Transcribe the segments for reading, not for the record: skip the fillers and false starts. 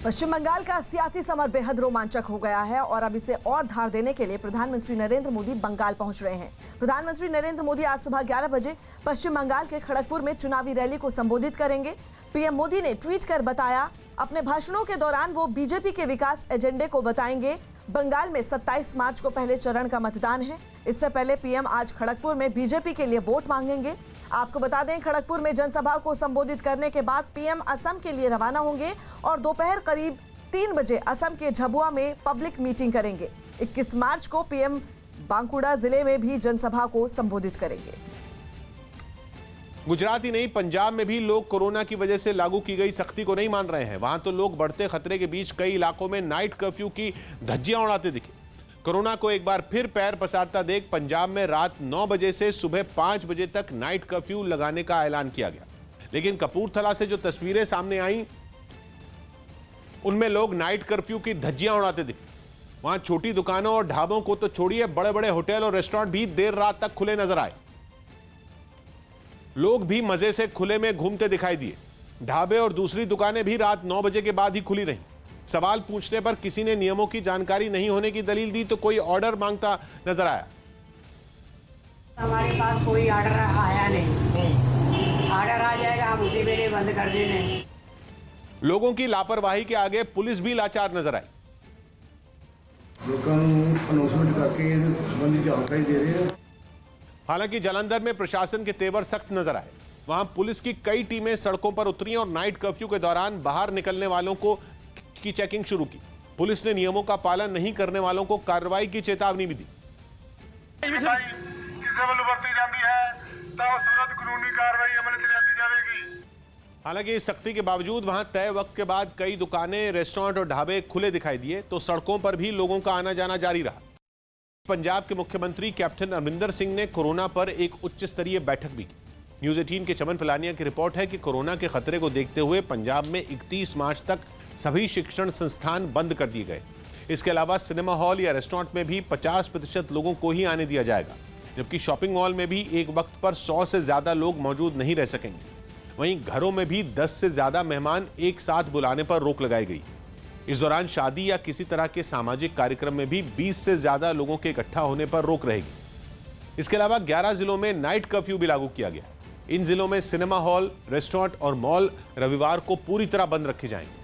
पश्चिम बंगाल का सियासी समर बेहद रोमांचक हो गया है और अब इसे और धार देने के लिए प्रधानमंत्री नरेंद्र मोदी बंगाल पहुंच रहे हैं। प्रधानमंत्री नरेंद्र मोदी आज सुबह 11 बजे पश्चिम बंगाल के खड़गपुर में चुनावी रैली को संबोधित करेंगे। पीएम मोदी ने ट्वीट कर बताया, अपने भाषणों के दौरान वो बीजेपी के विकास एजेंडे को बताएंगे। बंगाल में 27 मार्च को पहले चरण का मतदान है। इससे पहले पीएम आज खड़गपुर में बीजेपी के लिए वोट मांगेंगे। आपको बता दें, खड़गपुर में जनसभा को संबोधित करने के बाद पीएम असम के लिए रवाना होंगे और दोपहर करीब 3 बजे असम के झबुआ में पब्लिक मीटिंग करेंगे। 21 मार्च को पीएम बांकुड़ा जिले में भी जनसभा को संबोधित करेंगे। गुजरात ही नहीं, पंजाब में भी लोग कोरोना की वजह से लागू की गई सख्ती को नहीं मान रहे हैं। वहां तो लोग बढ़ते खतरे के बीच कई इलाकों में नाइट कर्फ्यू की धज्जियां उड़ाते दिखे। कोरोना को एक बार फिर पैर पसारता देख पंजाब में रात 9 बजे से सुबह 5 बजे तक नाइट कर्फ्यू लगाने का ऐलान किया गया। लेकिन कपूरथला से जो तस्वीरें सामने आई, उनमें लोग नाइट कर्फ्यू की धज्जियां उड़ाते दिखे। वहां छोटी दुकानों और ढाबों को तो छोड़िए, बड़े बड़े होटल और रेस्टोरेंट भी देर रात तक खुले नजर आए। लोग भी मजे से खुले में घूमते दिखाई दिए। ढाबे और दूसरी दुकानें भी रात 9 बजे के बाद ही खुली रहीं। सवाल पूछने पर किसी ने नियमों की जानकारी नहीं होने की दलील दी तो कोई ऑर्डर मांगता नजर आया। हमारे पास कोई ऑर्डर आया नहीं। ऑर्डर आ जाएगा हम उसी में बंद कर देंगे। लोगों की लापरवाही के आगे पुलिस भी लाचार नजर आई। हालांकि जालंधर में प्रशासन के तेवर सख्त नजर आए। वहां पुलिस की कई टीमें सड़कों पर उतरी और नाइट कर्फ्यू के दौरान बाहर निकलने वालों की चेकिंग शुरू की। पुलिस ने नियमों का पालन नहीं करने वालों को कार्रवाई की चेतावनी भी दी। हालांकि इस सख्ती के बावजूद वहां तय वक्त के बाद कई दुकानें, रेस्टोरेंट और ढाबे खुले दिखाई दिए तो सड़कों पर भी लोगों का आना जाना जारी रहा। पंजाब के मुख्यमंत्री कैप्टन अमरिंदर सिंह ने कोरोना पर एक उच्च स्तरीय बैठक भी की। न्यूज़ 18 के चमन पलानिया की रिपोर्ट है कि कोरोना के खतरे को देखते हुए पंजाब में 31 मार्च तक सभी शिक्षण संस्थान बंद कर दिए गए। इसके अलावा सिनेमा हॉल या रेस्टोरेंट में भी 50% लोगों को ही आने दिया जाएगा, जबकि शॉपिंग मॉल में भी एक वक्त पर 100 से ज्यादा लोग मौजूद नहीं रह सकेंगे। वहीं घरों में भी 10 से ज्यादा मेहमान एक साथ बुलाने पर रोक लगाई गई। इस दौरान शादी या किसी तरह के सामाजिक कार्यक्रम में भी 20 से ज्यादा लोगों के इकट्ठा होने पर रोक रहेगी। इसके अलावा 11 जिलों में नाइट कर्फ्यू भी लागू किया गया। इन जिलों में सिनेमा हॉल, रेस्टोरेंट और मॉल रविवार को पूरी तरह बंद रखे जाएंगे।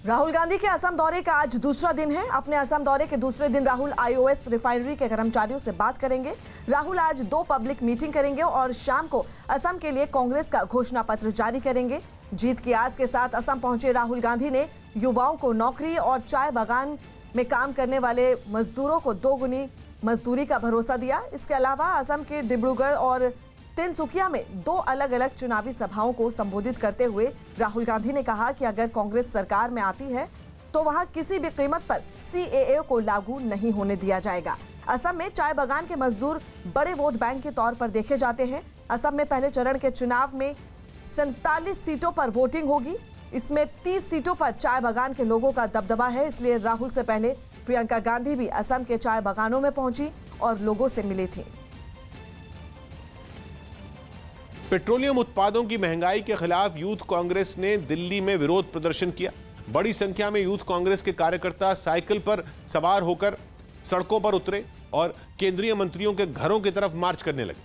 राहुल गांधी के असम दौरे का आज दूसरा दिन है। अपने असम दौरे के दूसरे दिन राहुल आईओएस रिफाइनरी के कर्मचारियों से बात करेंगे। राहुल आज 2 पब्लिक मीटिंग करेंगे और शाम को असम के लिए कांग्रेस का घोषणा पत्र जारी करेंगे। जीत की आस के साथ असम पहुंचे राहुल गांधी ने युवाओं को नौकरी और चाय बागान में काम करने वाले मजदूरों को 2 गुनी मजदूरी का भरोसा दिया। इसके अलावा असम के डिब्रूगढ़ और तिनसुकिया में 2 अलग अलग चुनावी सभाओं को संबोधित करते हुए राहुल गांधी ने कहा कि अगर कांग्रेस सरकार में आती है तो वहां किसी भी कीमत पर सीएए को लागू नहीं होने दिया जाएगा। असम में चाय बागान के मजदूर बड़े वोट बैंक के तौर पर देखे जाते हैं। असम में पहले चरण के चुनाव में 47 सीटों पर वोटिंग होगी। इसमें 30 सीटों पर चाय बागान के लोगों का दबदबा है। इसलिए राहुल से पहले प्रियंका गांधी भी असम के चाय बागानों में पहुंची और लोगों से मिली थी। पेट्रोलियम उत्पादों की महंगाई के खिलाफ यूथ कांग्रेस ने दिल्ली में विरोध प्रदर्शन किया। बड़ी संख्या में यूथ कांग्रेस के कार्यकर्ता साइकिल पर सवार होकर सड़कों पर उतरे और केंद्रीय मंत्रियों के घरों की तरफ मार्च करने लगे,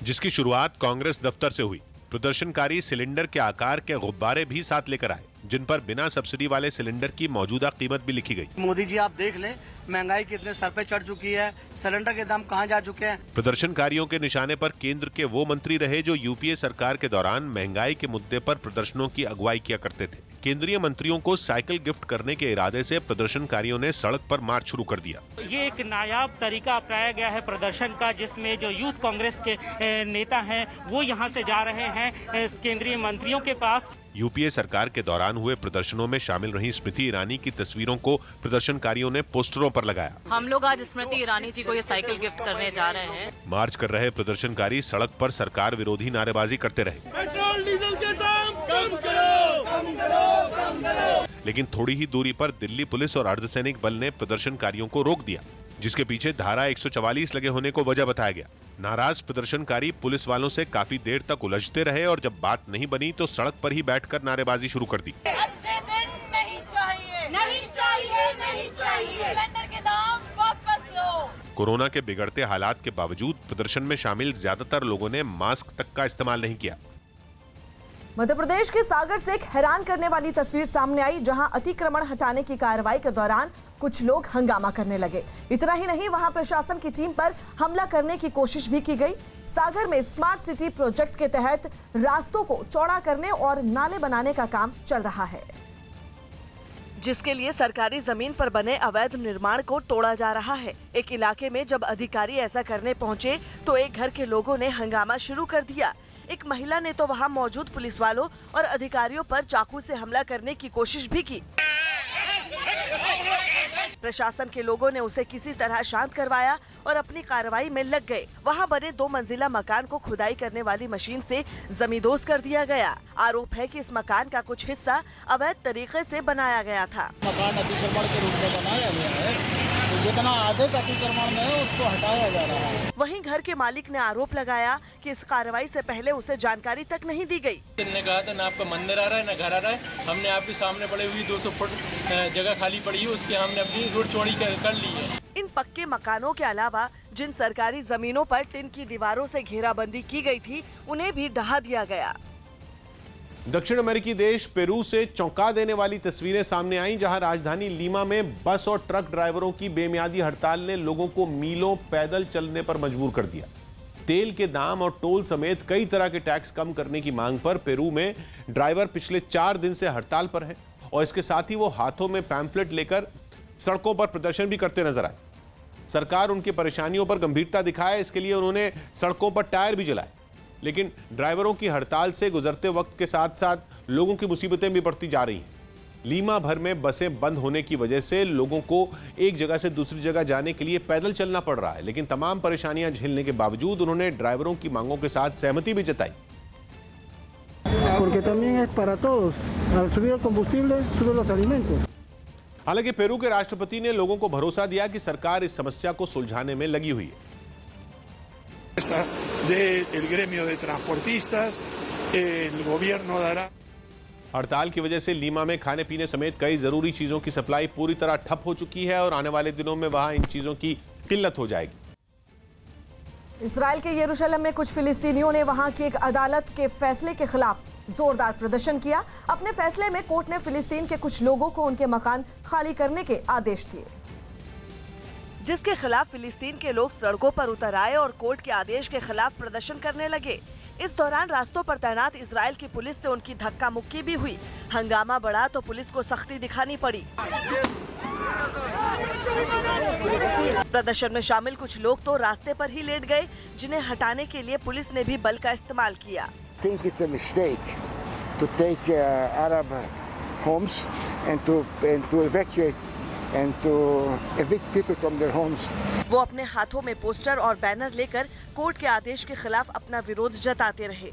जिसकी शुरुआत कांग्रेस दफ्तर से हुई। प्रदर्शनकारी सिलेंडर के आकार के गुब्बारे भी साथ लेकर आए, जिन पर बिना सब्सिडी वाले सिलेंडर की मौजूदा कीमत भी लिखी गई। मोदी जी आप देख लें, महंगाई कितने सर पे चढ़ चुकी है, सिलेंडर के दाम कहां जा चुके हैं। प्रदर्शनकारियों के निशाने पर केंद्र के वो मंत्री रहे जो यूपीए सरकार के दौरान महंगाई के मुद्दे पर प्रदर्शनों की अगुवाई किया करते थे। केंद्रीय मंत्रियों को साइकिल गिफ्ट करने के इरादे से प्रदर्शनकारियों ने सड़क पर मार्च शुरू कर दिया। ये एक नायाब तरीका अपनाया गया है प्रदर्शन का, जिसमें जो यूथ कांग्रेस के नेता हैं वो यहाँ से जा रहे हैं केंद्रीय मंत्रियों के पास। यूपीए सरकार के दौरान हुए प्रदर्शनों में शामिल रही स्मृति ईरानी की तस्वीरों को प्रदर्शनकारियों ने पोस्टरों पर लगाया। हम लोग आज स्मृति ईरानी जी को ये साइकिल गिफ्ट करने जा रहे हैं। मार्च कर रहे प्रदर्शनकारी सड़क पर सरकार विरोधी नारेबाजी करते रहे। पेट्रोल डीजल के दाम कम करो, कम करो, कम करो। लेकिन थोड़ी ही दूरी पर दिल्ली पुलिस और अर्धसैनिक बल ने प्रदर्शनकारियों को रोक दिया, जिसके पीछे धारा 144 लगे होने को वजह बताया गया। नाराज प्रदर्शनकारी पुलिस वालों से काफी देर तक उलझते रहे और जब बात नहीं बनी तो सड़क पर ही बैठकर नारेबाजी शुरू कर दी। अच्छे दिन नहीं चाहिए, नहीं चाहिए, नहीं चाहिए। सिलेंडर के दाम वापस लो। कोरोना के बिगड़ते हालात के बावजूद प्रदर्शन में शामिल ज्यादातर लोगों ने मास्क तक का इस्तेमाल नहीं किया। मध्य प्रदेश के सागर से एक हैरान करने वाली तस्वीर सामने आई, जहां अतिक्रमण हटाने की कार्रवाई के दौरान कुछ लोग हंगामा करने लगे। इतना ही नहीं, वहां प्रशासन की टीम पर हमला करने की कोशिश भी की गई। सागर में स्मार्ट सिटी प्रोजेक्ट के तहत रास्तों को चौड़ा करने और नाले बनाने का काम चल रहा है, जिसके लिए सरकारी जमीन पर बने अवैध निर्माण को तोड़ा जा रहा है। एक इलाके में जब अधिकारी ऐसा करने पहुंचे तो एक घर के लोगों ने हंगामा शुरू कर दिया। एक महिला ने तो वहां मौजूद पुलिस वालों और अधिकारियों पर चाकू से हमला करने की कोशिश भी की। प्रशासन के लोगों ने उसे किसी तरह शांत करवाया और अपनी कार्रवाई में लग गए। वहां बने 2 मंजिला मकान को खुदाई करने वाली मशीन से जमींदोज कर दिया गया। आरोप है कि इस मकान का कुछ हिस्सा अवैध तरीके से बनाया गया था। मकान अतिक्रमण के रूप में बनाया गया है, तो जितना अधिक अतिक्रमण में है उसको हटाया जा रहा है। वहीं घर के मालिक ने आरोप लगाया कि इस कार्रवाई से पहले उसे जानकारी तक नहीं दी गई। ने कहा था ना आपका मंदिर आ रहा है ना घर आ रहा है, हमने आपके सामने पड़ी हुई 200 फुट जगह खाली पड़ी है, उसके हमने अपनी रोड चौड़ी कर ली है। इन पक्के मकानों के अलावा जिन सरकारी जमीनों पर टिन की दीवारों से घेराबंदी की गई थी, उन्हें भी ढहा दिया गया। दक्षिण अमेरिकी देश पेरू से चौंका देने वाली तस्वीरें सामने आईं, जहां राजधानी लीमा में बस और ट्रक ड्राइवरों की बेमियादी हड़ताल ने लोगों को मीलों पैदल चलने पर मजबूर कर दिया। तेल के दाम और टोल समेत कई तरह के टैक्स कम करने की मांग पर पेरू में ड्राइवर पिछले 4 दिन से हड़ताल पर हैं और इसके साथ ही वो हाथों में पैम्फलेट लेकर सड़कों पर प्रदर्शन भी करते नजर आए। सरकार उनकी परेशानियों पर गंभीरता दिखाए, इसके लिए उन्होंने सड़कों पर टायर भी जलाए। लेकिन ड्राइवरों की हड़ताल से गुजरते वक्त के साथ साथ लोगों की मुसीबतें भी बढ़ती जा रही हैं। लीमा भर में बसें बंद होने की वजह से लोगों को एक जगह से दूसरी जगह जाने के लिए पैदल चलना पड़ रहा है। लेकिन तमाम परेशानियां झेलने के बावजूद उन्होंने ड्राइवरों की मांगों के साथ सहमति भी जताई। Porque también es para todos. Al subir el combustible, suben los alimentos. हालांकि पेरू के राष्ट्रपति ने लोगों को भरोसा दिया कि सरकार इस समस्या को सुलझाने में लगी हुई है। del gremio de transportistas, el gobierno dará। हड़ताल की वजह से लीमा में खाने पीने समेत कई जरूरी चीजों की सप्लाई पूरी तरह ठप हो चुकी है और आने वाले दिनों में वहां इन चीजों की किल्लत हो जाएगी। इजराइल के यरूशलेम में कुछ फिलिस्तीनियों ने वहां की एक अदालत के फैसले के खिलाफ जोरदार प्रदर्शन किया। अपने फैसले में कोर्ट ने फिलिस्तीन के कुछ लोगों को उनके मकान खाली करने के आदेश दिए, जिसके खिलाफ फिलिस्तीन के लोग सड़कों पर उतर आए और कोर्ट के आदेश के खिलाफ प्रदर्शन करने लगे। इस दौरान रास्तों पर तैनात इजराइल की पुलिस से उनकी धक्का मुक्की भी हुई। हंगामा बढ़ा तो पुलिस को सख्ती दिखानी पड़ी। प्रदर्शन में शामिल कुछ लोग तो रास्ते पर ही लेट गए, जिन्हें हटाने के लिए पुलिस ने भी बल का इस्तेमाल किया। think it's a mistake to take Arab homes and to evacuate and to evict people from their homes. वो अपने हाथों में पोस्टर और बैनर लेकर कोर्ट के आदेश के खिलाफ अपना विरोध जताते रहे।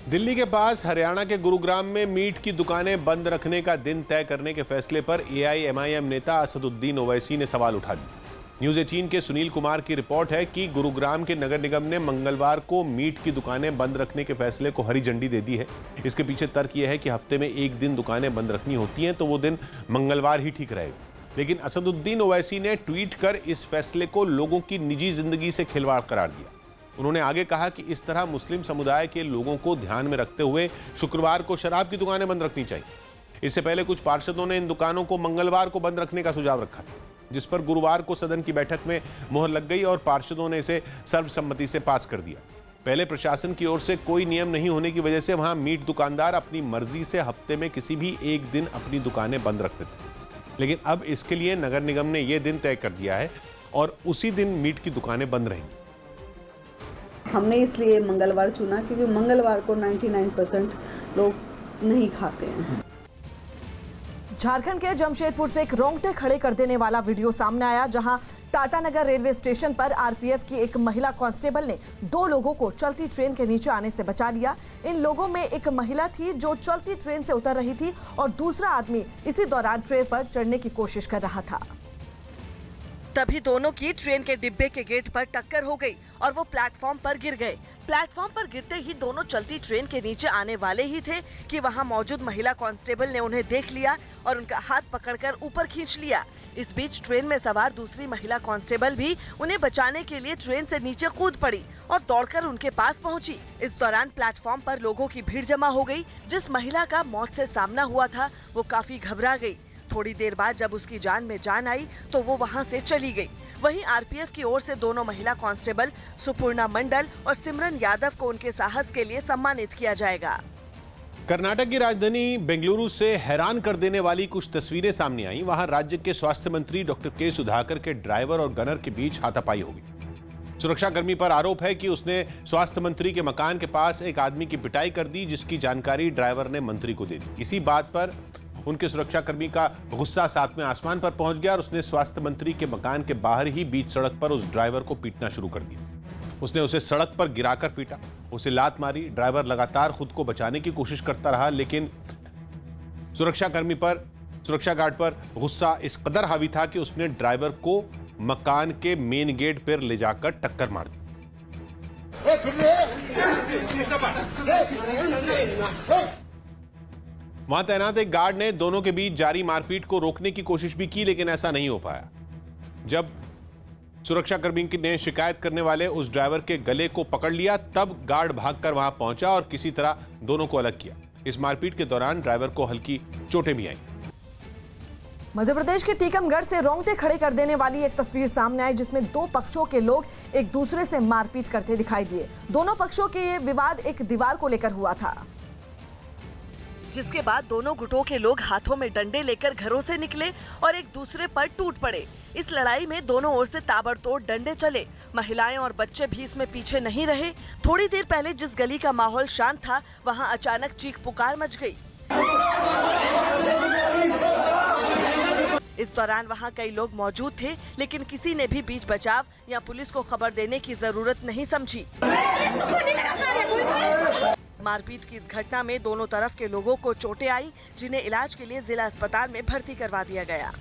दिल्ली के पास हरियाणा के गुरुग्राम में मीट की दुकानें बंद रखने का दिन तय करने के फैसले पर AIMIM नेता असदुद्दीन ओवैसी ने सवाल उठा दिया। न्यूज़ 18 के सुनील कुमार की रिपोर्ट है कि गुरुग्राम के नगर निगम ने मंगलवार को मीट की दुकानें बंद रखने के फैसले को हरी झंडी दे दी है। इसके पीछे तर्क यह है कि हफ्ते में एक दिन दुकानें बंद रखनी होती हैं तो वो दिन मंगलवार ही ठीक रहेगा। लेकिन असदुद्दीन ओवैसी ने ट्वीट कर इस फैसले को लोगों की निजी जिंदगी से खिलवाड़ करार दिया। उन्होंने आगे कहा कि इस तरह मुस्लिम समुदाय के लोगों को ध्यान में रखते हुए शुक्रवार को शराब की दुकानें बंद रखनी चाहिए। इससे पहले कुछ पार्षदों ने इन दुकानों को मंगलवार को बंद रखने का सुझाव रखा था, जिस पर गुरुवार को सदन की बैठक में मोहर लग गई और पार्षदों ने इसे सर्वसम्मति से पास कर दिया। पहले प्रशासन की ओर से कोई नियम नहीं होने की वजह से वहां मीट दुकानदार अपनी मर्जी से हफ्ते में किसी भी एक दिन अपनी दुकानें बंद रखते थे, लेकिन अब इसके लिए नगर निगम ने यह दिन तय कर दिया है और उसी दिन मीट की दुकानें बंद रहेंगी। हमने इसलिए मंगलवार चुना क्योंकि मंगलवार को 99% लोग नहीं खाते हैं। झारखंड के जमशेदपुर से एक रोंगटे खड़े कर देने वाला वीडियो सामने आया, जहां टाटानगर रेलवे स्टेशन पर आरपीएफ की एक महिला कांस्टेबल ने 2 लोगों को चलती ट्रेन के नीचे आने से बचा लिया। इन लोगों में एक महिला थी जो चलती ट्रेन से उतर रही थी और दूसरा आदमी इसी दौरान ट्रेन पर चढ़ने की कोशिश कर रहा था। तभी दोनों की ट्रेन के डिब्बे के गेट पर टक्कर हो गई और वो प्लेटफॉर्म पर गिर गए। प्लेटफॉर्म पर गिरते ही दोनों चलती ट्रेन के नीचे आने वाले ही थे कि वहां मौजूद महिला कांस्टेबल ने उन्हें देख लिया और उनका हाथ पकड़कर ऊपर खींच लिया। इस बीच ट्रेन में सवार दूसरी महिला कांस्टेबल भी उन्हें बचाने के लिए ट्रेन से नीचे कूद पड़ी और दौड़कर उनके पास पहुंची। इस दौरान प्लेटफॉर्म पर लोगों की भीड़ जमा हो गई। जिस महिला का मौत से सामना हुआ था वो काफी घबरा गई। थोड़ी देर बाद जब उसकी जान में जान आई तो वो वहां से चली गई। वहीं आरपीएफ की ओर से दोनों महिला कांस्टेबल सुपूर्णा मंडल और सिमरन यादव को उनके साहस के लिए सम्मानित किया जाएगा। कर्नाटक की राजधानी बेंगलुरु से हैरान कर देने वाली कुछ तस्वीरें सामने आई। वहां राज्य के स्वास्थ्य मंत्री डॉक्टर के सुधाकर के ड्राइवर और गनर के बीच हाथापाई हो गई। सुरक्षाकर्मी पर आरोप है कि उसने स्वास्थ्य मंत्री के मकान के पास एक आदमी की पिटाई कर दी, जिसकी जानकारी ड्राइवर ने मंत्री को दे दी। इसी बात पर उनके सुरक्षाकर्मी का गुस्सा सातवें आसमान पर पहुंच गया और उसने स्वास्थ्य मंत्री के मकान के बाहर ही बीच सड़क पर उस ड्राइवर को पीटना शुरू कर दिया। उसने उसे सड़क पर गिराकर पीटा, उसे लात मारी। ड्राइवर लगातार खुद को बचाने की कोशिश करता रहा, लेकिन सुरक्षा गार्ड पर गुस्सा इस कदर हावी था कि उसने ड्राइवर को मकान के मेन गेट पर ले जाकर टक्कर मार दी। वहां तैनात एक गार्ड ने दोनों के बीच जारी मारपीट को रोकने की कोशिश भी की, लेकिन ऐसा नहीं हो पाया। जब सुरक्षाकर्मी ने शिकायत करने वाले उस ड्राइवर के गले को पकड़ लिया, तब गार्ड भागकर वहां पहुंचा और किसी तरह दोनों को अलग किया। इस मारपीट के दौरान ड्राइवर को हल्की चोटें भी आईं। मध्य प्रदेश के टीकमगढ़ से रोंगटे खड़े कर देने वाली एक तस्वीर सामने आई, जिसमें दो पक्षों के लोग एक दूसरे से मारपीट करते दिखाई दिए। दोनों पक्षों के ये विवाद एक दीवार को लेकर हुआ था, जिसके बाद दोनों गुटों के लोग हाथों में डंडे लेकर घरों से निकले और एक दूसरे पर टूट पड़े। इस लड़ाई में दोनों ओर से ताबड़तोड़ डंडे चले। महिलाएं और बच्चे भी इसमें पीछे नहीं रहे। थोड़ी देर पहले जिस गली का माहौल शांत था, वहां अचानक चीख पुकार मच गई। इस दौरान वहां कई लोग मौजूद थे, लेकिन किसी ने भी बीच बचाव या पुलिस को खबर देने की जरूरत नहीं समझी। मारपीट की इस घटना में दोनों तरफ के लोगों को चोटें आई, जिन्हें इलाज के लिए जिला अस्पताल में भर्ती करवा दिया गया।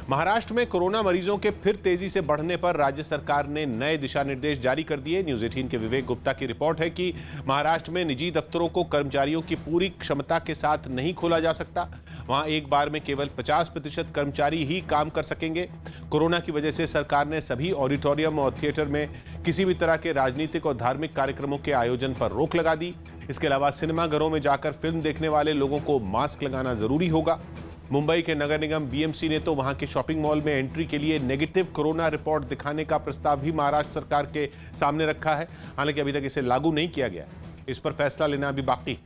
महाराष्ट्र में कोरोना मरीजों के फिर तेजी से बढ़ने पर राज्य सरकार ने नए दिशा निर्देश जारी कर दिए। न्यूज 18 के विवेक गुप्ता की रिपोर्ट है कि महाराष्ट्र में निजी दफ्तरों को कर्मचारियों की पूरी क्षमता के साथ नहीं खोला जा सकता। वहां एक बार में केवल 50% कर्मचारी ही काम कर सकेंगे। कोरोना की वजह से सरकार ने सभी ऑडिटोरियम और थिएटर में किसी भी तरह के राजनीतिक और धार्मिक कार्यक्रमों के आयोजन पर रोक लगा दी। इसके अलावा सिनेमाघरों में जाकर फिल्म देखने वाले लोगों को मास्क लगाना जरूरी होगा। मुंबई के नगर निगम बीएमसी ने तो वहां के शॉपिंग मॉल में एंट्री के लिए नेगेटिव कोरोना रिपोर्ट दिखाने का प्रस्ताव भी महाराष्ट्र सरकार के सामने रखा है। हालांकि अभी तक इसे लागू नहीं किया गया है। इस पर फैसला लेना अभी बाकी।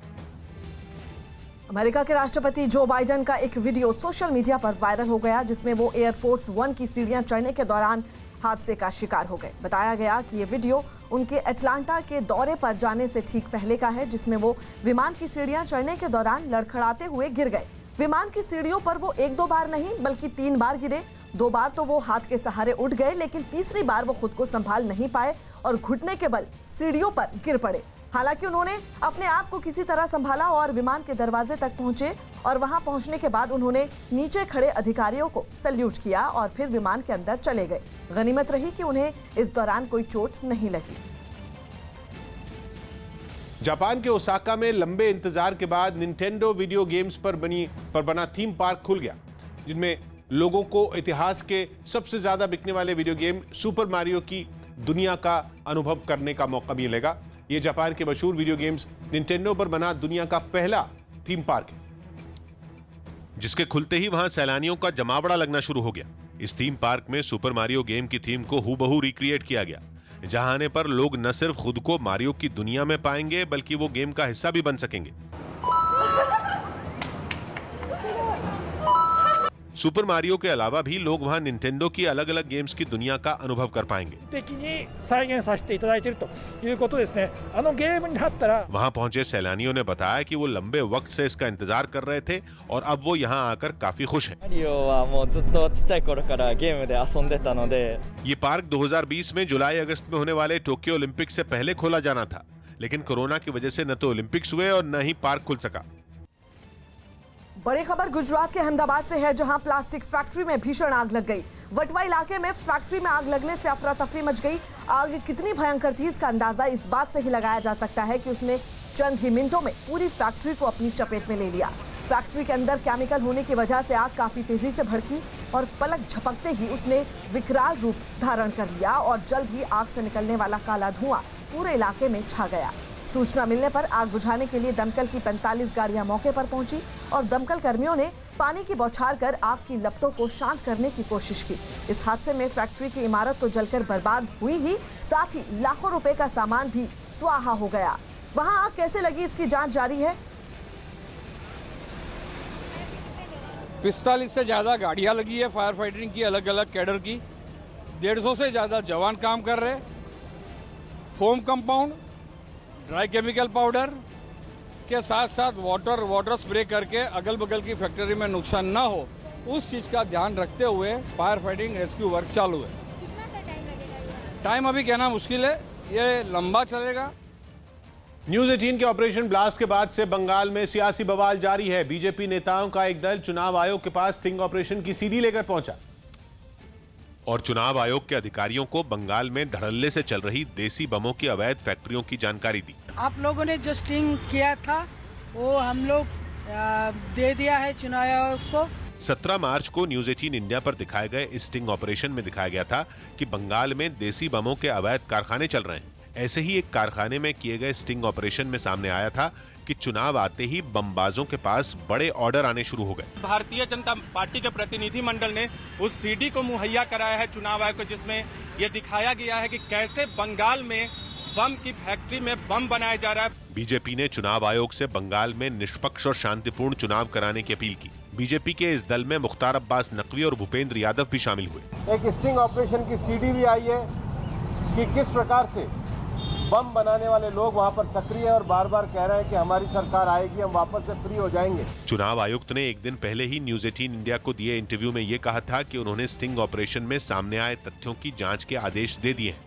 अमेरिका के राष्ट्रपति जो बाइडेन का एक वीडियो सोशल मीडिया पर वायरल हो गया, जिसमें वो एयरफोर्स 1 की सीढ़ियां चढ़ने के दौरान हादसे का शिकार हो गए। बताया गया कि ये वीडियो उनके अटलांटा के दौरे पर जाने से ठीक पहले का है, जिसमें वो विमान की सीढ़ियां चढ़ने के दौरान लड़खड़ाते हुए गिर गए। विमान की सीढ़ियों पर वो 1-2 बार नहीं बल्कि 3 बार गिरे। 2 बार तो वो हाथ के सहारे उठ गए, लेकिन तीसरी बार वो खुद को संभाल नहीं पाए और घुटने के बल सीढ़ियों पर गिर पड़े। हालांकि उन्होंने अपने आप को किसी तरह संभाला और विमान के दरवाजे तक पहुंचे और वहां पहुंचने के बाद उन्होंने नीचे खड़े अधिकारियों को सैल्यूट किया और फिर विमान के अंदर चले गए। गनीमत रही कि उन्हें इस दौरान कोई चोट नहीं लगी। जापान के ओसाका में लंबे इंतजार के बाद निंटेंडो वीडियो गेम्स पर बना थीम पार्क खुल गया, जिनमें लोगों को इतिहास के सबसे ज्यादा बिकने वाले वीडियो गेम सुपर मारियो की दुनिया का अनुभव करने का मौका मिलेगा। यह जापान के मशहूर वीडियो गेम्स निंटेंडो पर बना दुनिया का पहला थीम पार्क है, जिसके खुलते ही वहां सैलानियों का जमावड़ा लगना शुरू हो गया। इस थीम पार्क में सुपर मारियो गेम की थीम को हूबहू रिक्रिएट किया गया। जहां आने पर लोग न सिर्फ खुद को मारियो की दुनिया में पाएंगे, बल्कि वो गेम का हिस्सा भी बन सकेंगे। सुपर मारियो के अलावा भी लोग वहां निंटेंडो की अलग अलग गेम्स की दुनिया का अनुभव कर पाएंगे। वहां पहुंचे सैलानियों ने बताया कि वो लंबे वक्त से इसका इंतजार कर रहे थे और अब वो यहाँ आकर काफी खुश हैं। ये पार्क 2020 में जुलाई अगस्त में होने वाले टोक्यो ओलंपिक से पहले खोला जाना था, लेकिन कोरोना की वजह से न तो ओलंपिक्स हुए और न ही पार्क खुल सका। बड़ी खबर गुजरात के अहमदाबाद से है, जहां प्लास्टिक फैक्ट्री में भीषण आग लग गई। वटवा इलाके में फैक्ट्री में आग लगने से अफरा तफरी मच गई। आग कितनी भयंकर थी इसका अंदाजा इस बात से ही लगाया जा सकता है कि उसने चंद ही मिनटों में पूरी फैक्ट्री को अपनी चपेट में ले लिया। फैक्ट्री के अंदर केमिकल होने की वजह से आग काफी तेजी से भड़की और पलक झपकते ही उसने विकराल रूप धारण कर लिया और जल्द ही आग से निकलने वाला काला धुआं पूरे इलाके में छा गया। सूचना मिलने पर आग बुझाने के लिए दमकल की 45 गाड़ियां मौके पर पहुंची और दमकल कर्मियों ने पानी की बौछार कर आग की लपटों को शांत करने की कोशिश की। इस हादसे में फैक्ट्री की इमारत तो जलकर बर्बाद हुई ही, साथ ही लाखों रुपए का सामान भी स्वाहा हो गया। वहां आग कैसे लगी इसकी जांच जारी है। 45 से ज़्यादा गाड़ियां लगी है फायर फाइटिंग की, अलग अलग कैडर की। 150 से ज़्यादा जवान काम कर रहे। Foam compound, dry chemical powder के साथ साथ वाटर स्प्रे करके अगल बगल की फैक्ट्री में नुकसान ना हो, उस चीज़ का ध्यान रखते हुए फायर फाइटिंग रेस्क्यू वर्क चालू है। टाइम अभी कहना मुश्किल है, ये लंबा चलेगा। न्यूज 18 के ऑपरेशन ब्लास्ट के बाद से बंगाल में सियासी बवाल जारी है। बीजेपी नेताओं का एक दल चुनाव आयोग के पास स्टिंग ऑपरेशन की सीडी लेकर पहुंचा और चुनाव आयोग के अधिकारियों को बंगाल में धड़ल्ले से चल रही देसी बमों की अवैध फैक्ट्रियों की जानकारी दी। आप लोगों ने जो स्टिंग किया था वो हम लोग दे दिया है चुनाव आयोग को। 17 मार्च को न्यूज 18 इंडिया पर दिखाए गए इस स्टिंग ऑपरेशन में दिखाया गया था कि बंगाल में देसी बमों के अवैध कारखाने चल रहे हैं। ऐसे ही एक कारखाने में किए गए स्टिंग ऑपरेशन में सामने आया था कि चुनाव आते ही बमबाजों के पास बड़े ऑर्डर आने शुरू हो गए। भारतीय जनता पार्टी के प्रतिनिधि मंडल ने उस सीडी को मुहैया कराया है चुनाव आयोग को, जिसमें यह दिखाया गया है कि कैसे बंगाल में बम की फैक्ट्री में बम बनाया जा रहा है। बीजेपी ने चुनाव आयोग से बंगाल में निष्पक्ष और शांतिपूर्ण चुनाव कराने की अपील की। बीजेपी के इस दल में मुख्तार अब्बास नकवी और भूपेंद्र यादव भी शामिल हुए। एक स्टिंग ऑपरेशन की सीडी भी आई है कि किस प्रकार से बम बनाने वाले लोग वहां पर सक्रिय है और बार बार कह रहे हैं कि हमारी सरकार आएगी, हम वापस से फ्री हो जाएंगे। चुनाव आयुक्त ने एक दिन पहले ही न्यूज 18 इंडिया को दिए इंटरव्यू में ये कहा था कि उन्होंने स्टिंग ऑपरेशन में सामने आए तथ्यों की जांच के आदेश दे दिए हैं।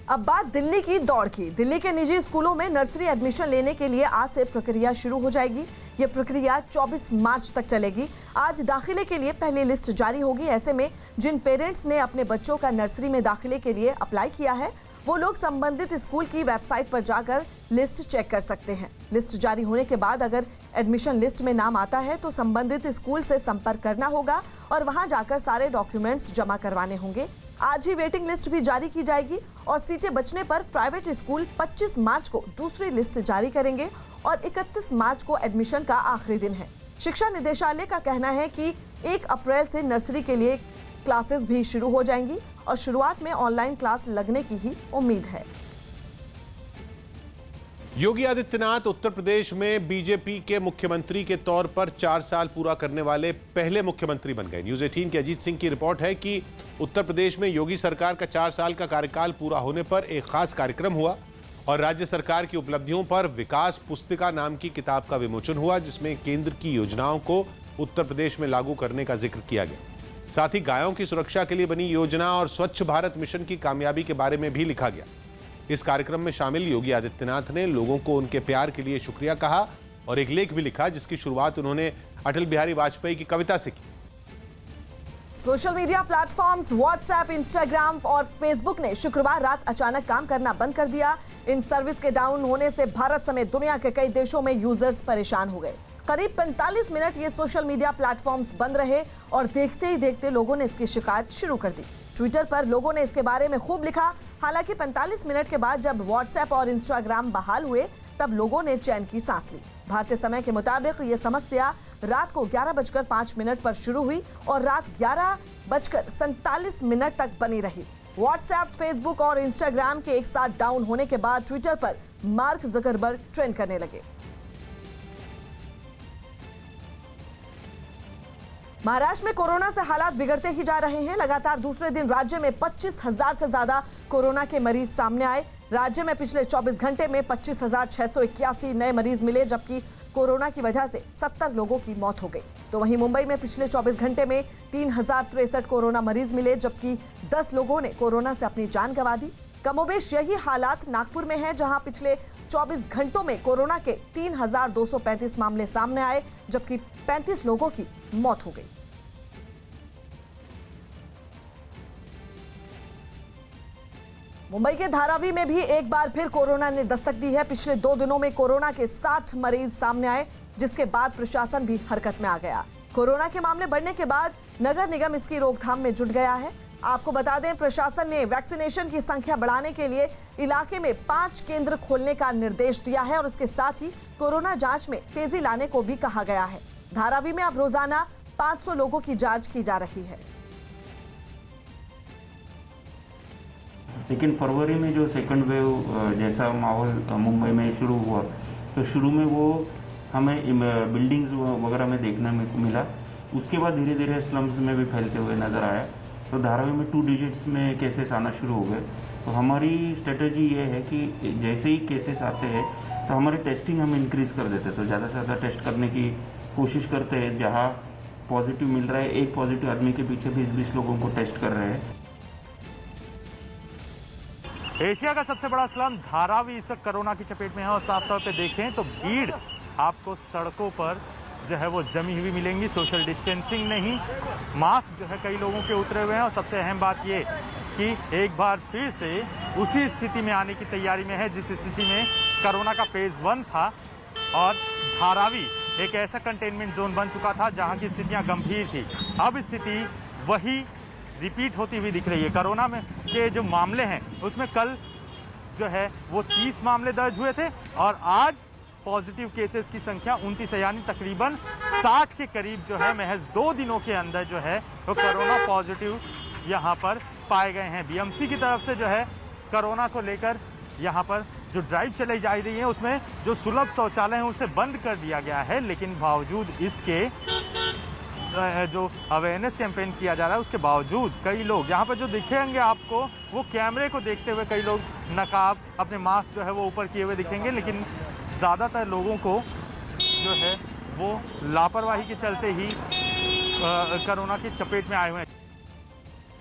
अब बात दिल्ली की दौड़ की। दिल्ली के निजी स्कूलों में नर्सरी एडमिशन लेने के लिए आज से प्रक्रिया शुरू हो जाएगी। ये प्रक्रिया 24 मार्च तक चलेगी। आज दाखिले के लिए पहली लिस्ट जारी होगी। ऐसे में जिन पेरेंट्स ने अपने बच्चों का नर्सरी में दाखिले के लिए अप्लाई किया है, वो लोग संबंधित स्कूल की वेबसाइट पर जाकर लिस्ट चेक कर सकते हैं। लिस्ट जारी होने के बाद अगर एडमिशन लिस्ट में नाम आता है तो संबंधित स्कूल से संपर्क करना होगा और वहां जाकर सारे डॉक्यूमेंट्स जमा करवाने होंगे। आज ही वेटिंग लिस्ट भी जारी की जाएगी और सीटें बचने पर प्राइवेट स्कूल 25 मार्च को दूसरी लिस्ट जारी करेंगे और 31 मार्च को एडमिशन का आखिरी दिन है। शिक्षा निदेशालय का कहना है कि 1 अप्रैल से नर्सरी के लिए क्लासेस भी शुरू हो जाएंगी और शुरुआत में ऑनलाइन क्लास लगने की ही उम्मीद है। योगी आदित्यनाथ उत्तर प्रदेश में बीजेपी के मुख्यमंत्री के तौर पर 4 साल पूरा करने वाले पहले मुख्यमंत्री बन गए। न्यूज 18 के अजीत सिंह की रिपोर्ट है कि उत्तर प्रदेश में योगी सरकार का 4 साल का कार्यकाल पूरा होने पर एक खास कार्यक्रम हुआ और राज्य सरकार की उपलब्धियों पर विकास पुस्तिका नाम की किताब का विमोचन हुआ, जिसमें केंद्र की योजनाओं को उत्तर प्रदेश में लागू करने का जिक्र किया गया। साथ ही गायों की सुरक्षा के लिए बनी योजना और स्वच्छ भारत मिशन की कामयाबी के बारे में भी लिखा गया। इस कार्यक्रम में शामिल योगी आदित्यनाथ ने लोगों को उनके प्यार के लिए शुक्रिया कहा और एक लेख भी लिखा, जिसकी शुरुआत उन्होंने अटल बिहारी वाजपेयी की कविता से की। Social media platforms WhatsApp, Instagram और फेसबुक ने शुक्रवार रात अचानक काम करना बंद कर दिया। इन सर्विस के डाउन होने से भारत समेत दुनिया के कई देशों में यूजर्स परेशान हो गए। करीब 45 मिनट ये सोशल मीडिया प्लेटफॉर्म्स बंद रहे और देखते ही देखते लोगों ने इसकी शिकायत शुरू कर दी। ट्विटर पर लोगों ने इसके बारे में खूब लिखा। हालांकि 45 मिनट के बाद जब व्हाट्सएप और इंस्टाग्राम बहाल हुए, तब लोगों ने चैन की सांस ली। भारतीय समय के मुताबिक ये समस्या रात को 11:05 पर शुरू हुई और रात 11:47 तक बनी रही। व्हाट्सएप, फेसबुक और इंस्टाग्राम के एक साथ डाउन होने के बाद ट्विटर पर मार्क जकरबर्ग ट्रेंड करने लगे। महाराष्ट्र में कोरोना से हालात बिगड़ते ही जा रहे हैं। लगातार दूसरे दिन राज्य में 25,000 से ज्यादा कोरोना के मरीज सामने आए। राज्य में पिछले 24 घंटे में 25,681 नए मरीज मिले, जबकि कोरोना की वजह से 70 लोगों की मौत हो गई। तो वहीं मुंबई में पिछले 24 घंटे में 3063 कोरोना मरीज मिले, जबकि 10 लोगों ने कोरोना से अपनी जान गंवा दी। कमोबेश यही हालात नागपुर में है, जहां पिछले 24 घंटों में कोरोना के 3,235 मामले सामने आए, जबकि 35 लोगों की मौत हो गई। मुंबई के धारावी में भी एक बार फिर कोरोना ने दस्तक दी है। पिछले 2 दिनों में कोरोना के 60 मरीज सामने आए, जिसके बाद प्रशासन भी हरकत में आ गया। कोरोना के मामले बढ़ने के बाद नगर निगम इसकी रोकथाम में जुट गया है। आपको बता दें, प्रशासन ने वैक्सीनेशन की संख्या बढ़ाने के लिए इलाके में 5 केंद्र खोलने का निर्देश दिया है और उसके साथ ही कोरोना जांच में तेजी लाने को भी कहा गया है। धारावी में अब रोजाना 500 लोगों की जांच की जा रही है। लेकिन फरवरी में जो सेकंड वेव जैसा माहौल मुंबई में शुरू हुआ, तो शुरू में वो हमें बिल्डिंग्स वगैरह में देखने में मिला। उसके बाद धीरे धीरे स्लम्स में भी फैलते हुए नज़र आया। तो धारावी में 2 डिजिट्स में केसेस आना शुरू हो गए। तो हमारी स्ट्रेटजी ये है कि जैसे ही केसेस आते हैं तो हमारी टेस्टिंग हम इंक्रीज़ कर देते हैं। तो ज़्यादा से ज़्यादा टेस्ट करने की कोशिश करते हैं। जहाँ पॉजिटिव मिल रहा है, एक पॉजिटिव आदमी के पीछे 20-20 लोगों को टेस्ट कर रहे हैं। एशिया का सबसे बड़ा स्लम धारावी इस वक्त कोरोना की चपेट में है और साफ तौर पे देखें तो भीड़ आपको सड़कों पर जो है वो जमी हुई मिलेंगी। सोशल डिस्टेंसिंग नहीं, मास्क जो है कई लोगों के उतरे हुए हैं और सबसे अहम बात ये कि एक बार फिर से उसी स्थिति में आने की तैयारी में है जिस स्थिति में कोरोना का फेज 1 था। और धारावी एक ऐसा कंटेनमेंट जोन बन चुका था जहाँ की स्थितियाँ गंभीर थी। अब स्थिति वही रिपीट होती हुई दिख रही है। कोरोना में के जो मामले हैं उसमें कल जो है वो 30 मामले दर्ज हुए थे और आज पॉजिटिव केसेस की संख्या 29 है, यानी तकरीबन 60 के करीब जो है महज 2 दिनों के अंदर जो है वो कोरोना पॉजिटिव यहाँ पर पाए गए हैं। बीएमसी की तरफ से जो है कोरोना को लेकर यहाँ पर जो ड्राइव चलाई जा रही है उसमें जो सुलभ शौचालय हैं उसे बंद कर दिया गया है। लेकिन बावजूद इसके जो अवेयरनेस कैंपेन किया जा रहा है उसके बावजूद कई लोग यहाँ पर जो दिखेंगे आपको वो कैमरे को देखते हुए कई लोग नकाब अपने मास्क जो है वो ऊपर किए हुए दिखेंगे। लेकिन ज़्यादातर लोगों को जो है वो लापरवाही के चलते ही कोरोना की चपेट में आए हुए हैं।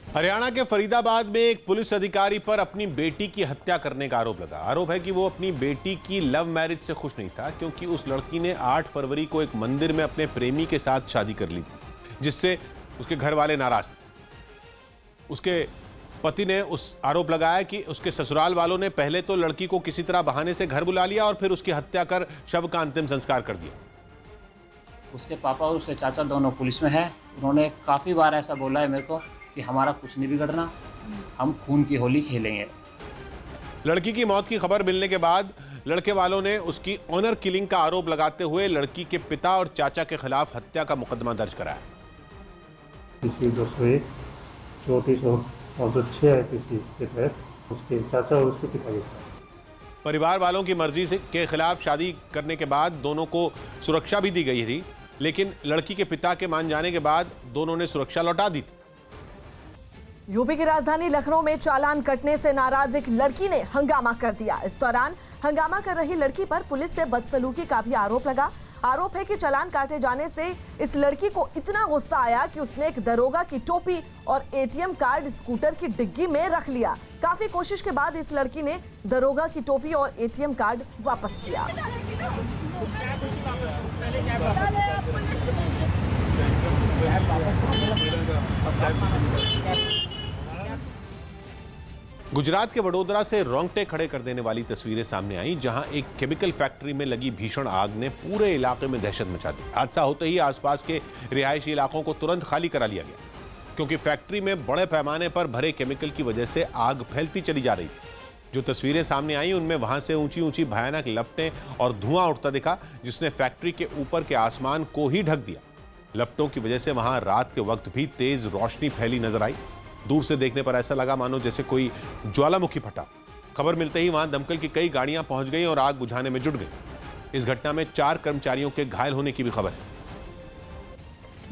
हरियाणा के फरीदाबाद में एक पुलिस अधिकारी पर अपनी बेटी की हत्या करने का आरोप लगा। आरोप है कि वो अपनी बेटी की लव मैरिज से खुश नहीं था, क्योंकि उस लड़की ने 8 फरवरी को एक मंदिर में अपने प्रेमी के साथ शादी कर ली थी, जिससे उसके घर वाले नाराज थे। उसके पति ने उस आरोप लगाया कि उसके ससुराल वालों ने पहले तो लड़की को किसी तरह बहाने से घर बुला लिया और फिर उसकी हत्या कर शव का अंतिम संस्कार कर दिया। उसके पापा और उसके चाचा दोनों पुलिस में हैं। उन्होंने काफ़ी बार ऐसा बोला है मेरे को कि हमारा कुछ नहीं बिगड़ना, हम खून की होली खेलेंगे। लड़की की मौत की खबर मिलने के बाद लड़के वालों ने उसकी ऑनर किलिंग का आरोप लगाते हुए लड़की के पिता और चाचा के खिलाफ हत्या का मुकदमा दर्ज कराया। किसी 201, 34 और 6 किसी के तहत उसके चाचा और उसके पिता के साथ। परिवार वालों की मर्जी से के खिलाफ शादी करने के बाद दोनों को सुरक्षा भी दी गई थी, लेकिन लड़की के पिता के मान जाने के बाद दोनों ने सुरक्षा लौटा दी थी। यूपी की राजधानी लखनऊ में चालान कटने से नाराज एक लड़की ने हंगामा कर दिया। इस दौरान हंगामा कर रही लड़की पर पुलिस से बदसलूकी का भी आरोप लगा। आरोप है कि चालान काटे जाने से इस लड़की को इतना गुस्सा आया कि उसने एक दरोगा की टोपी और एटीएम कार्ड स्कूटर की डिग्गी में रख लिया। काफी कोशिश के बाद इस लड़की ने दरोगा की टोपी और एटीएम कार्ड वापस किया। गुजरात के वडोदरा से रोंगटे खड़े कर देने वाली तस्वीरें सामने आई, जहां एक केमिकल फैक्ट्री में लगी भीषण आग ने पूरे इलाके में दहशत मचा दी। हादसा होते ही आसपास के रिहायशी इलाकों को तुरंत खाली करा लिया गया, क्योंकि फैक्ट्री में बड़े पैमाने पर भरे केमिकल की वजह से आग फैलती चली जा रही थी। जो तस्वीरें सामने आई उनमें वहां से ऊंची ऊंची भयानक लपटें और धुआं उठता दिखा, जिसने फैक्ट्री के ऊपर के आसमान को ही ढक दिया। लपटों की वजह से वहां रात के वक्त भी तेज रोशनी फैली नजर आई। दूर से देखने पर ऐसा लगा मानो जैसे कोई ज्वालामुखी फटा। खबर मिलते ही वहां दमकल की कई गाड़ियां पहुंच गईं और आग बुझाने में जुट गईं। इस घटना में 4 कर्मचारियों के घायल होने की भी खबर है।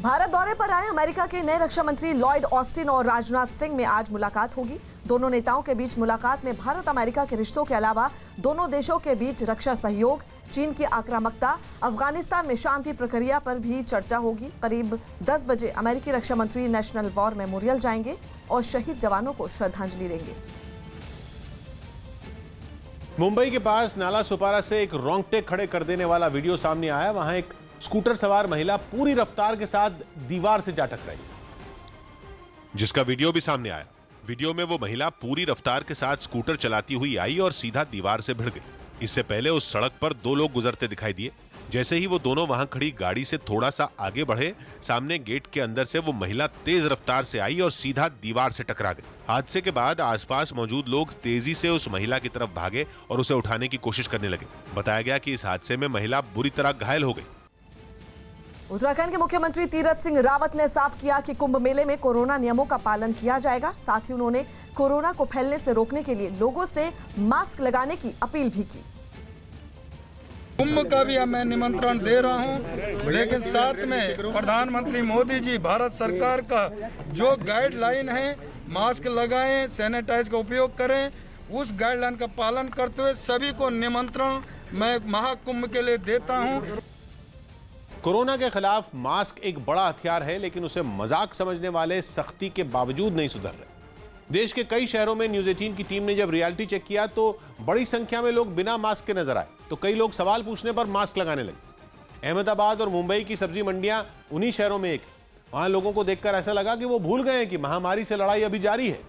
भारत दौरे पर आए अमेरिका के नए रक्षा मंत्री लॉयड ऑस्टिन और राजनाथ सिंह में आज मुलाकात होगी। दोनों नेताओं के बीच मुलाकात में भारत अमेरिका के रिश्तों के अलावा दोनों देशों के बीच रक्षा सहयोग, चीन की आक्रामकता, अफगानिस्तान में शांति प्रक्रिया पर भी चर्चा होगी। करीब 10 बजे अमेरिकी रक्षा मंत्री नेशनल वॉर मेमोरियल जाएंगे और शहीद जवानों को श्रद्धांजलि देंगे। मुंबई के पास नाला सुपारा से एक रोंगटे खड़े कर देने वाला वीडियो सामने आया। वहां एक स्कूटर सवार महिला पूरी रफ्तार के साथ दीवार से जा टकराई, जिसका वीडियो भी सामने आया। वीडियो में वो महिला पूरी रफ्तार के साथ स्कूटर चलाती हुई आई और सीधा दीवार से भिड़ गई। इससे पहले उस सड़क पर दो लोग गुजरते दिखाई दिए। जैसे ही वो दोनों वहां खड़ी गाड़ी से थोड़ा सा आगे बढ़े, सामने गेट के अंदर से वो महिला तेज रफ्तार से आई और सीधा दीवार से टकरा गई। हादसे के बाद आसपास मौजूद लोग तेजी से उस महिला की तरफ भागे और उसे उठाने की कोशिश करने लगे। बताया गया कि इस हादसे में महिला बुरी तरह घायल हो गई। उत्तराखंड के मुख्यमंत्री तीरथ सिंह रावत ने साफ किया कि कुंभ मेले में कोरोना नियमों का पालन किया जाएगा। साथ ही उन्होंने कोरोना को फैलने से रोकने के लिए लोगों से मास्क लगाने की अपील भी की। कुंभ का भी मैं निमंत्रण दे रहा हूं, लेकिन साथ में प्रधानमंत्री मोदी जी भारत सरकार का जो गाइडलाइन है, मास्क लगाएं, सैनिटाइज का उपयोग करें, उस गाइडलाइन का पालन करते हुए सभी को निमंत्रण मैं महाकुंभ के लिए देता हूं। कोरोना के खिलाफ मास्क एक बड़ा हथियार है, लेकिन उसे मजाक समझने वाले सख्ती के बावजूद नहीं सुधर रहे। देश के कई शहरों में न्यूज 18 की टीम ने जब रियलिटी चेक किया तो बड़ी संख्या में लोग बिना मास्क के नजर आए, तो कई लोग सवाल पूछने पर मास्क लगाने लगे। अहमदाबाद और मुंबई की सब्जी मंडियां उन्हीं शहरों में एक। वहां लोगों को देखकर ऐसा लगा कि वो भूल गए कि महामारी से लड़ाई अभी जारी है,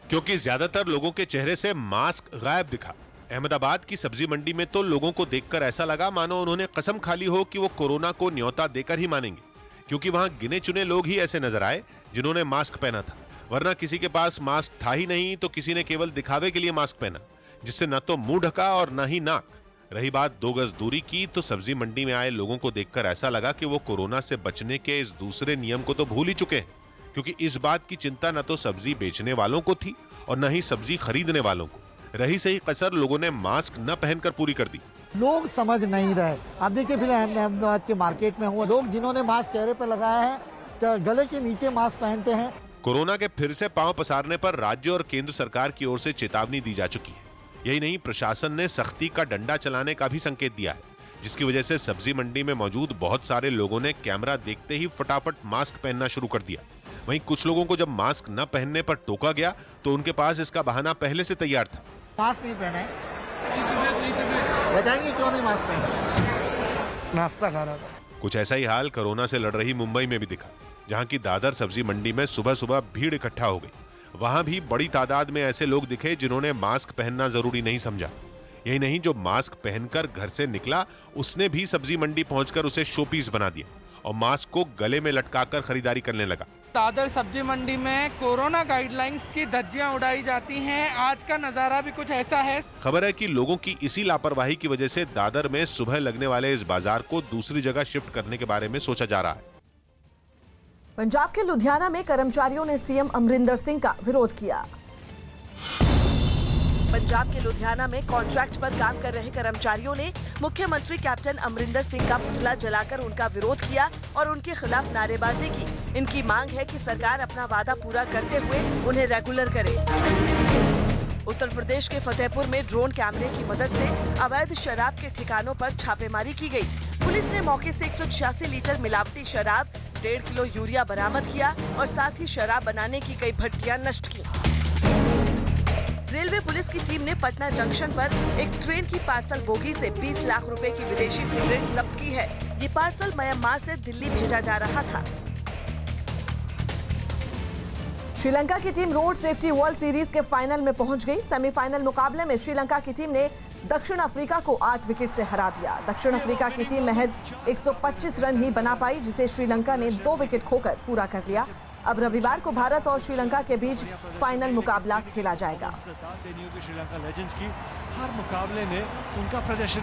क्योंकि ज्यादातर लोगों के चेहरे से मास्क गायब दिखा। अहमदाबाद की सब्जी मंडी में तो लोगों को देखकर ऐसा लगा मानो उन्होंने कसम खा ली हो कि वो कोरोना को न्योता देकर ही मानेंगे, क्योंकि वहां गिने चुने लोग ही ऐसे नजर आए जिन्होंने मास्क पहना था, वरना किसी के पास मास्क था ही नहीं तो किसी ने केवल दिखावे के लिए मास्क पहना, जिससे न तो मुंह ढका और न ही नाक। रही बात 2 गज दूरी की, तो सब्जी मंडी में आए लोगों को देखकर ऐसा लगा कि वो कोरोना से बचने के इस दूसरे नियम को तो भूल ही चुके हैं, क्योंकि इस बात की चिंता न तो सब्जी बेचने वालों को थी और न ही सब्जी खरीदने वालों को। रही सही कसर लोगों ने मास्क न पहनकर पूरी कर दी। लोग समझ नहीं रहे। अब देखिए, फिर अहमदाबाद के मार्केट में हुआ, लोग जिन्होंने मास्क चेहरे पर लगाया है तो गले के नीचे मास्क पहनते हैं। कोरोना के फिर से पांव पसारने पर राज्य और केंद्र सरकार की ओर से चेतावनी दी जा चुकी है। यही नहीं, प्रशासन ने सख्ती का डंडा चलाने का भी संकेत दिया है, जिसकी वजह से सब्जी मंडी में मौजूद बहुत सारे लोगों ने कैमरा देखते ही फटाफट मास्क पहनना शुरू कर दिया। वहीं कुछ लोगों को जब मास्क न पहनने पर टोका गया तो उनके पास इसका बहाना पहले से तैयार था। मास्क नहीं पहना है, बताएंगे क्यों नहीं मास्क पहना? नाश्ता खा रहा था। कुछ ऐसा ही हाल कोरोना से लड़ रही मुंबई में भी दिखा, जहां की दादर सब्जी मंडी में सुबह सुबह भीड़ इकट्ठा हो गई। वहां भी बड़ी तादाद में ऐसे लोग दिखे जिन्होंने मास्क पहनना जरूरी नहीं समझा। यही नहीं, जो मास्क पहनकर घर से निकला उसने भी सब्जी मंडी पहुंचकर उसे शोपीस बना दिया और मास्क को गले में लटकाकर खरीदारी करने लगा। दादर सब्जी मंडी में कोरोना गाइडलाइंस की धज्जियां उड़ाई जाती हैं। आज का नजारा भी कुछ ऐसा है। खबर है कि लोगों की इसी लापरवाही की वजह से दादर में सुबह लगने वाले इस बाजार को दूसरी जगह शिफ्ट करने के बारे में सोचा जा रहा है। पंजाब के लुधियाना में कर्मचारियों ने सीएम अमरिंदर सिंह का विरोध किया। पंजाब के लुधियाना में कॉन्ट्रैक्ट पर काम कर रहे कर्मचारियों ने मुख्यमंत्री कैप्टन अमरिंदर सिंह का पुतला जलाकर उनका विरोध किया और उनके खिलाफ नारेबाजी की। इनकी मांग है कि सरकार अपना वादा पूरा करते हुए उन्हें रेगुलर करे। उत्तर प्रदेश के फतेहपुर में ड्रोन कैमरे की मदद से अवैध शराब के ठिकानों पर छापेमारी की गई। पुलिस ने मौके से 186 लीटर मिलावटी शराब, 1.5 किलो यूरिया बरामद किया और साथ ही शराब बनाने की कई भट्टियां नष्ट की। रेलवे पुलिस की टीम ने पटना जंक्शन पर एक ट्रेन की पार्सल बोगी से 20 लाख रुपए की विदेशी सिगरेट जब्त की है। ये पार्सल म्यांमार से दिल्ली भेजा जा रहा था। श्रीलंका की team road safety world series के फाइनल में पहुंच गई। सेमीफाइनल मुकाबले में श्रीलंका की टीम ने दक्षिण अफ्रीका को 8 विकेट से हरा दिया। दक्षिण अफ्रीका की टीम महज 125 रन ही बना पाई, जिसे श्रीलंका ने 2 विकेट खोकर पूरा कर लिया। अब रविवार को भारत और श्रीलंका के बीच फाइनल मुकाबला खेला जाएगा। श्रीलंका लेजेंड्स की हर मुकाबले में उनका प्रदर्शन